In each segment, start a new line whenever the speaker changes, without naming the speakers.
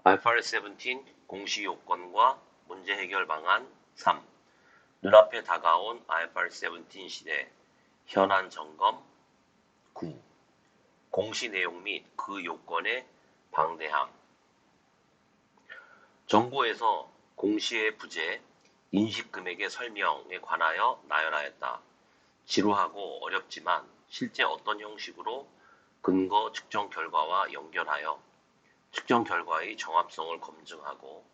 IFRS 17 공시 요건과 문제 해결 방안 3. 눈앞에 다가온 IFRS 17 시대 현안 점검 9. 공시 내용 및 그 요건의 방대함. 정부에서 공시의 부재, 인식금액의 설명에 관하여 나열하였다. 지루하고 어렵지만 실제 어떤 형식으로 근거 측정 결과와 연결하여 측정 결과의 정합성을 검증하고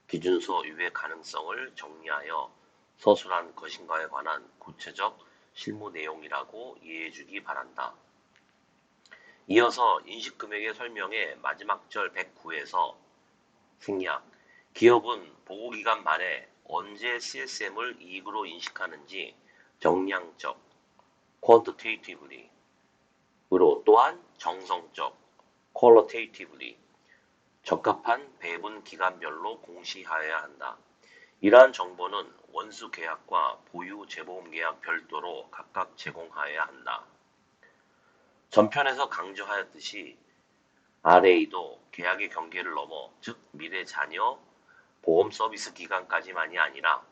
기준서 유예 가능성을 정리하여 서술한 것인가에 관한 구체적 실무 내용이라고 이해해 주기 바란다. 이어서 인식금액의 설명의 마지막 절 109에서 생략, 기업은 보고기간 말에 언제 CSM을 이익으로 인식하는지 정량적, quantitatively, 으로 또한 정성적, qualitatively, 적합한 배분 기간별로 공시하여야 한다. 이러한 정보는 원수 계약과 보유 재보험 계약 별도로 각각 제공하여야 한다. 전편에서 강조하였듯이 RA도 계약의 경계를 넘어 즉 미래 자녀 보험 서비스 기간까지만이 아니라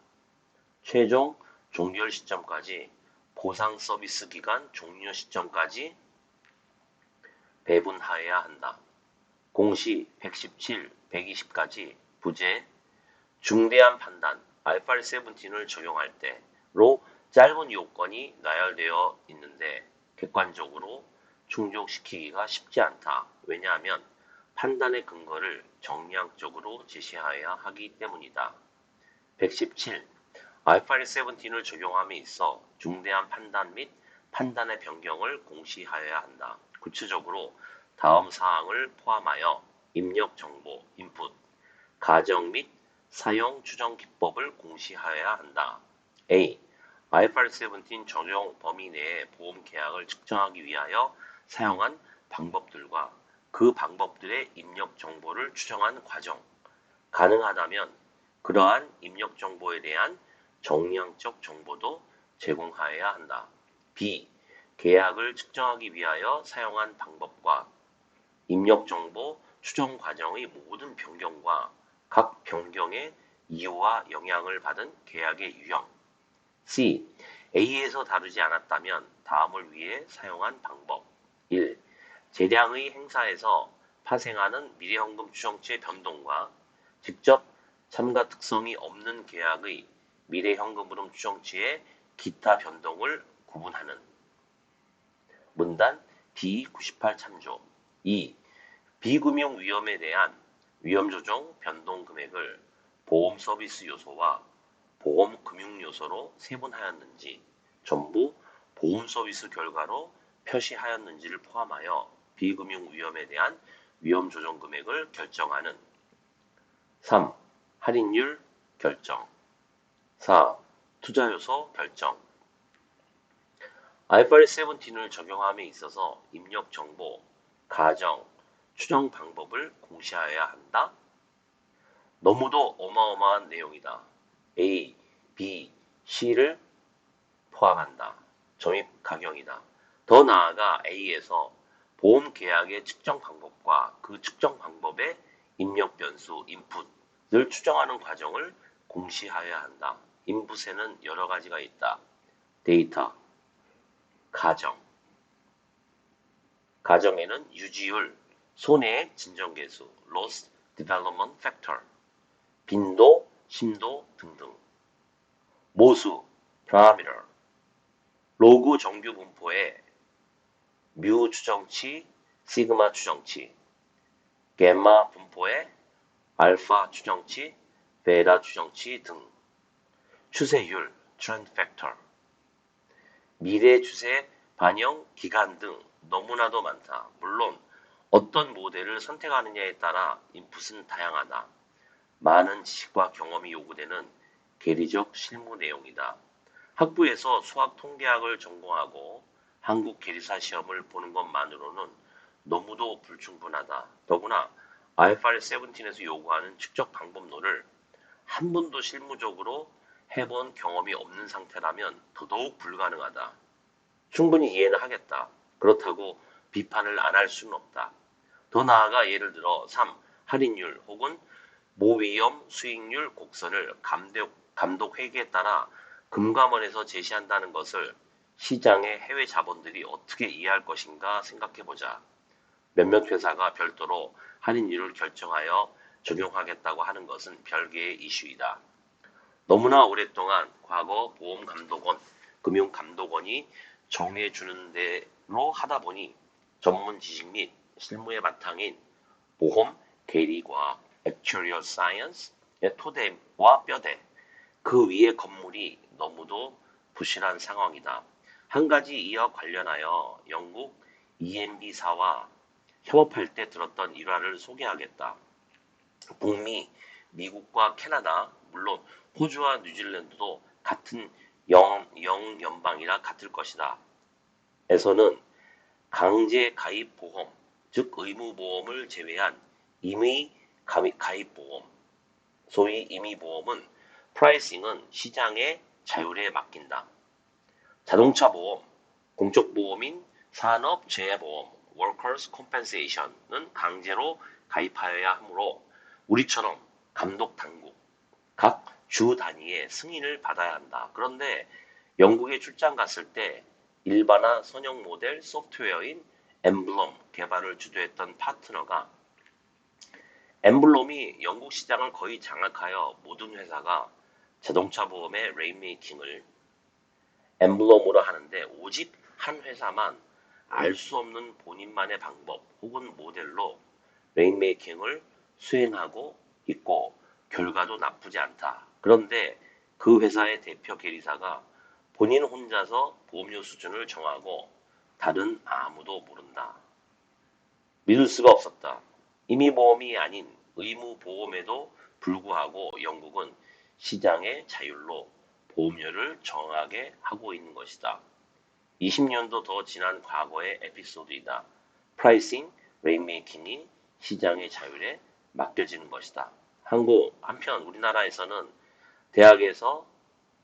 최종 종결 시점까지 보상 서비스 기간 종료 시점까지 배분하여야 한다. 공시 117, 120까지 부재, 중대한 판단, IFRS 17을 적용할 때로 짧은 요건이 나열되어 있는데 객관적으로 충족시키기가 쉽지 않다. 왜냐하면 판단의 근거를 정량적으로 제시하여야 하기 때문이다. 117. IFRS 17을 적용함에 있어 중대한 판단 및 판단의 변경을 공시하여야 한다. 구체적으로 다음 사항을 포함하여 입력 정보, 인풋, 가정 및 사용 추정 기법을 공시하여야 한다. A. IFRS 17 적용 범위 내의 보험 계약을 측정하기 위하여 사용한 방법들과 그 방법들의 입력 정보를 추정한 과정. 가능하다면 그러한 입력 정보에 대한 정량적 정보도 제공하여야 한다. B. 계약을 측정하기 위하여 사용한 방법과 입력 정보 추정 과정의 모든 변경과 각 변경의 이유와 영향을 받은 계약의 유형. C. A에서 다루지 않았다면 다음을 위해 사용한 방법. 1. 재량의 행사에서 파생하는 미래현금 추정치의 변동과 직접 참가 특성이 없는 계약의 미래현금흐름 추정치의 기타 변동을 구분하는. 문단 D98 참조. 2. 비금융 위험에 대한 위험 조정 변동 금액을 보험 서비스 요소와 보험 금융 요소로 세분하였는지 전부 보험 서비스 결과로 표시하였는지를 포함하여 비금융 위험에 대한 위험 조정 금액을 결정하는. 3. 할인율 결정. 4. 투자 요소 결정. IFRS 17을 적용함에 있어서 입력 정보, 가정, 추정 방법을 공시하여야 한다. 너무도 어마어마한 내용이다. A, B, C를 포함한다. 점입 가경이다. 더 나아가 A에서 보험 계약의 측정 방법과 그 측정 방법의 입력 변수, 인풋을 추정하는 과정을 공시하여야 한다. 인풋에는 여러 가지가 있다. 데이터, 가정. 가정에는 유지율, 손해액 진정계수, loss development factor, 빈도, 심도 등등. 모수, parameter, 로그 정규 분포에 뮤 추정치, 시그마 추정치, 갬마 분포에 알파 추정치, 베타 추정치 등. 추세율, trend factor, 미래 추세 반영 기간 등 너무나도 많다. 물론 어떤 모델을 선택하느냐에 따라 인풋은 다양하다. 많은 지식과 경험이 요구되는 계리적 실무 내용이다. 학부에서 수학 통계학을 전공하고 한국 계리사 시험을 보는 것만으로는 너무도 불충분하다. 더구나 IFRS 17에서 요구하는 측정 방법론을 한 번도 실무적으로 해본 경험이 없는 상태라면 더더욱 불가능하다. 충분히 이해는 하겠다. 그렇다고 비판을 안 할 수는 없다. 더 나아가 예를 들어 3. 할인율 혹은 모위험 수익률 곡선을 감독 회계에 따라 금감원에서 제시한다는 것을 시장의 해외 자본들이 어떻게 이해할 것인가 생각해보자. 몇몇 회사가 별도로 할인율을 결정하여 적용하겠다고 하는 것은 별개의 이슈이다. 너무나 오랫동안 과거 보험감독원, 금융감독원이 정해주는 대로 하다 보니 전문 지식 및 실무의 바탕인 보험, 계리과학, Actuarial Science의 토대와 뼈대, 그 위의 건물이 너무도 부실한 상황이다. 한 가지 이와 관련하여 영국 EMB사와 협업할 때 들었던 일화를 소개하겠다. 북미, 미국과 캐나다, 물론 호주와 뉴질랜드도 같은 영연방이라 같을 것이다. 에서는 강제 가입 보험, 즉 의무보험을 제외한 임의 가입 보험, 소위 임의보험은 프라이싱은 시장의 자율에 맡긴다. 자동차 보험, 공적 보험인 산업재해보험, Workers' Compensation은 강제로 가입하여야 하므로 우리처럼 감독 당국, 각 주 단위의 승인을 받아야 한다. 그런데 영국에 출장 갔을 때 일반화 선형 모델 소프트웨어인 엠블럼 개발을 주도했던 파트너가 엠블럼이 영국 시장을 거의 장악하여 모든 회사가 자동차 보험의 레인메이킹을 엠블럼으로 하는데 오직 한 회사만 알 수 없는 본인만의 방법 혹은 모델로 레인메이킹을 수행하고 있고 결과도 나쁘지 않다. 그런데 그 회사의 대표 계리사가 본인 혼자서 보험료 수준을 정하고 다른 아무도 모른다. 믿을 수가 없었다. 임의보험이 아닌 의무보험에도 불구하고 영국은 시장의 자율로 보험료를 정하게 하고 있는 것이다. 20년도 더 지난 과거의 에피소드이다. 프라이싱, 레인메이킹이 시장의 자율에 맡겨지는 것이다. 한편 우리나라에서는 대학에서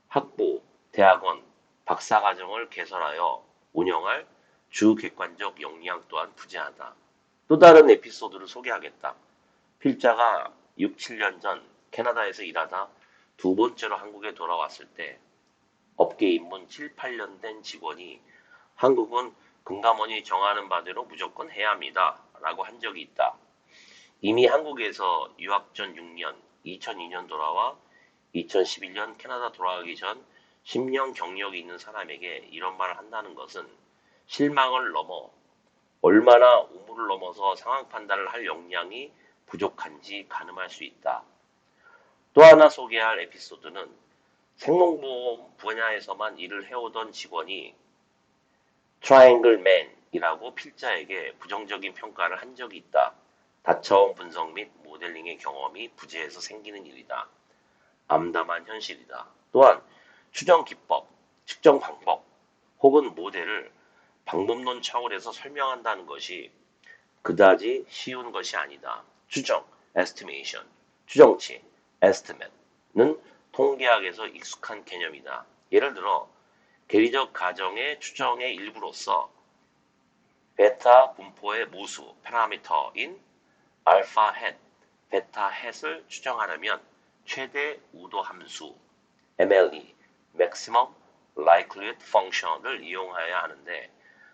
학부, 대학원, 박사과정을 개설하여 운영할 주객관적 역량 또한 부재하다. 또 다른 에피소드를 소개하겠다. 필자가 6, 7년 전 캐나다에서 일하다 두 번째로 한국에 돌아왔을 때 업계 입문 7, 8년 된 직원이 한국은 금감원이 정하는 바대로 무조건 해야 합니다. 라고 한 적이 있다. 이미 한국에서 유학 전 6년, 2002년 돌아와 2011년 캐나다 돌아가기 전 10년 경력이 있는 사람에게 이런 말을 한다는 것은 실망을 넘어 얼마나 우물을 넘어서 상황 판단을 할 역량이 부족한지 가늠할 수 있다. 또 하나 소개할 에피소드는 생명보험 분야에서만 일을 해오던 직원이 트라이앵글 맨이라고 필자에게 부정적인 평가를 한 적이 있다. 다처음 분석 및 모델링의 경험이 부재해서 생기는 일이다. 암담한 현실이다. 또한 추정 기법, 측정 방법 혹은 모델을 방법론 차원에서 설명한다는 것이 그다지 쉬운 것이 아니다. 추정, estimation, 추정치, estimate는 통계학에서 익숙한 개념이다. 예를 들어 계리적 가정의 추정의 일부로서 베타 분포의 모수, 파라미터인 알파 햇, 베타 햇을 추정하려면 최대 우도 함수, MLE, Maximum Likelihood Function을 이용해야 하는데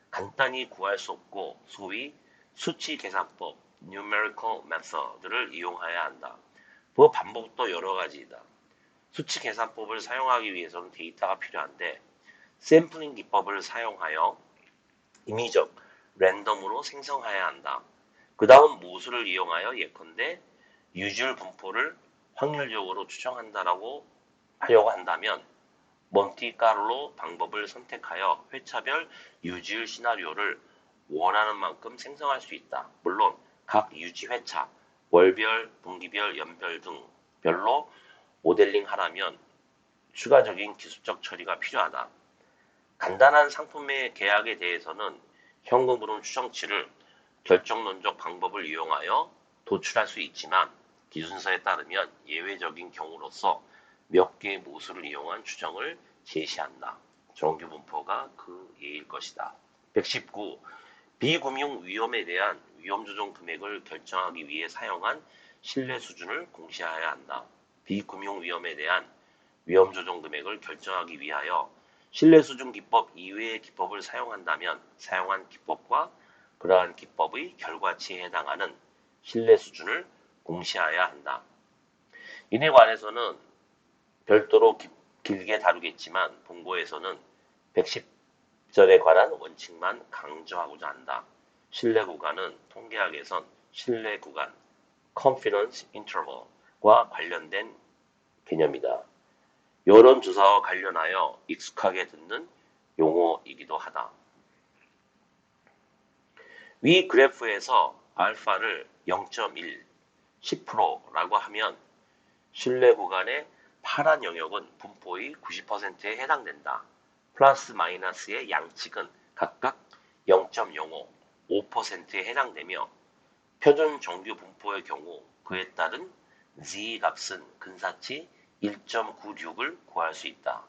간단히 구할 수 없고 소위 수치 계산법, Numerical Method를 이용해야 한다. 그 방법도 여러 가지이다. 수치 계산법을 사용하기 위해서는 데이터가 필요한데 샘플링 기법을 사용하여 임의적, 랜덤으로 생성해야 한다. 그 다음 모수를 이용하여 예컨대 유줄 분포를 확률적으로 추정한다라고 하려고 한다면 몬티카를로 방법을 선택하여 회차별 유지율 시나리오를 원하는 만큼 생성할 수 있다. 물론 각 유지 회차, 월별, 분기별, 연별 등 별로 모델링 하려면 추가적인 기술적 처리가 필요하다. 간단한 상품의 계약에 대해서는 현금흐름 추정치를 결정론적 방법을 이용하여 도출할 수 있지만 기준서에 따르면 예외적인 경우로서 몇 개의 모수를 이용한 추정을 제시한다. 정규 분포가 그 예일 것이다. 119. 비금융 위험에 대한 위험 조정 금액을 결정하기 위해 사용한 신뢰 수준을 공시해야 한다. 비금융 위험에 대한 위험 조정 금액을 결정하기 위하여 신뢰 수준 기법 이외의 기법을 사용한다면 사용한 기법과 그러한 기법의 결과치에 해당하는 신뢰 수준을 공시해야 한다. 이에 관해서는 별도로 길게 다루겠지만 본고에서는 110절에 관한 원칙만 강조하고자 한다. 신뢰 구간은 통계학에선 신뢰 구간, confidence interval과 관련된 개념이다. 여론조사와 관련하여 익숙하게 듣는 용어이기도 하다. 위 그래프에서 알파를 0.1, 10%라고 하면 신뢰 구간의 파란 영역은 분포의 90%에 해당된다. 플러스 마이너스의 양측은 각각 0.05, 5%에 해당되며 표준 정규 분포의 경우 그에 따른 z 값은 근사치 1.96을 구할 수 있다.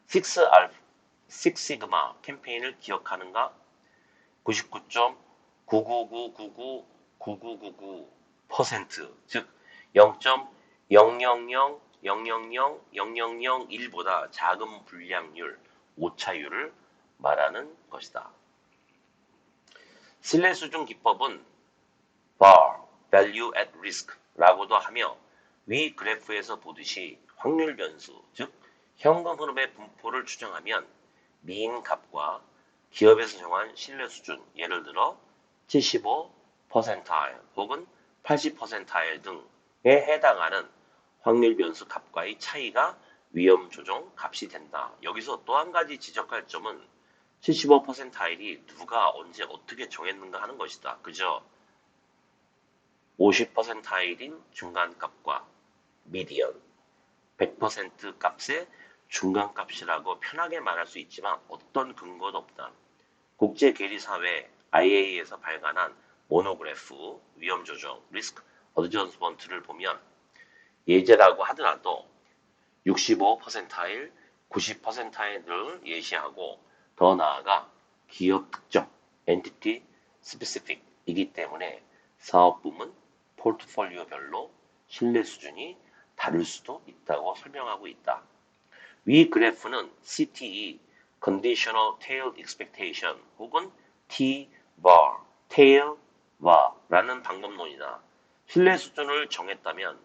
6시그마 캠페인을 기억하는가? 99.999999999%, 즉 0.00000001보다 작은 불량률, 오차율을 말하는 것이다. 신뢰 수준 기법은 bar, value at risk 라고도 하며 위 그래프에서 보듯이 확률 변수, 즉 현금 흐름의 분포를 추정하면 미인 값과 기업에서 정한 신뢰 수준, 예를 들어 75% 혹은 80% 등에 해당하는 확률 변수 값과의 차이가 위험 조정 값이 된다. 여기서 또 한 가지 지적할 점은 75%이 누가 언제 어떻게 정했는가 하는 것이다. 그저 50%인 중간값과 미디언, 100% 값의 중간값이라고 편하게 말할 수 있지만 어떤 근거도 없다. 국제계리사회 IAEA에서 발간한 모노그래프 위험조정 리스크 어드저스먼트를 보면 예제라고 하더라도 65%일 90%를 예시하고 더 나아가 기업 특정 엔티티 스페시픽이기 때문에 사업 부문 포트폴리오별로 신뢰 수준이 다를 수도 있다고 설명하고 있다. 위 그래프는 CTE Conditional Tail Expectation 혹은 T-VAR, Tail-VAR라는 방법론이다. 신뢰 수준을 정했다면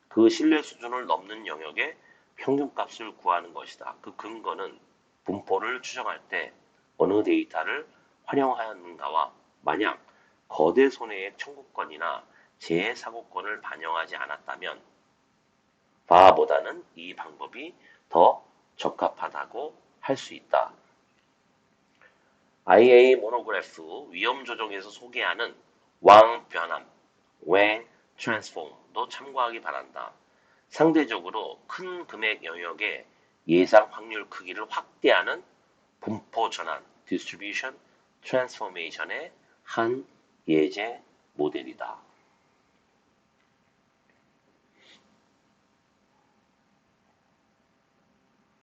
그 신뢰 수준을 넘는 영역의 평균값을 구하는 것이다. 그 근거는 분포를 추정할 때 어느 데이터를 활용하였는가와 만약 거대 손해액 청구권이나 재해 사고권을 반영하지 않았다면 VAR보다는 이 방법이 더 적합하다고 할 수 있다. IA 모노그래프 위험 조정에서 소개하는 왕 변함, 웽 트랜스폼도 참고하기 바란다. 상대적으로 큰 금액 영역의 예상 확률 크기를 확대하는 분포 전환, 디스트리뷰션 트랜스포메이션의 한 예제 모델이다.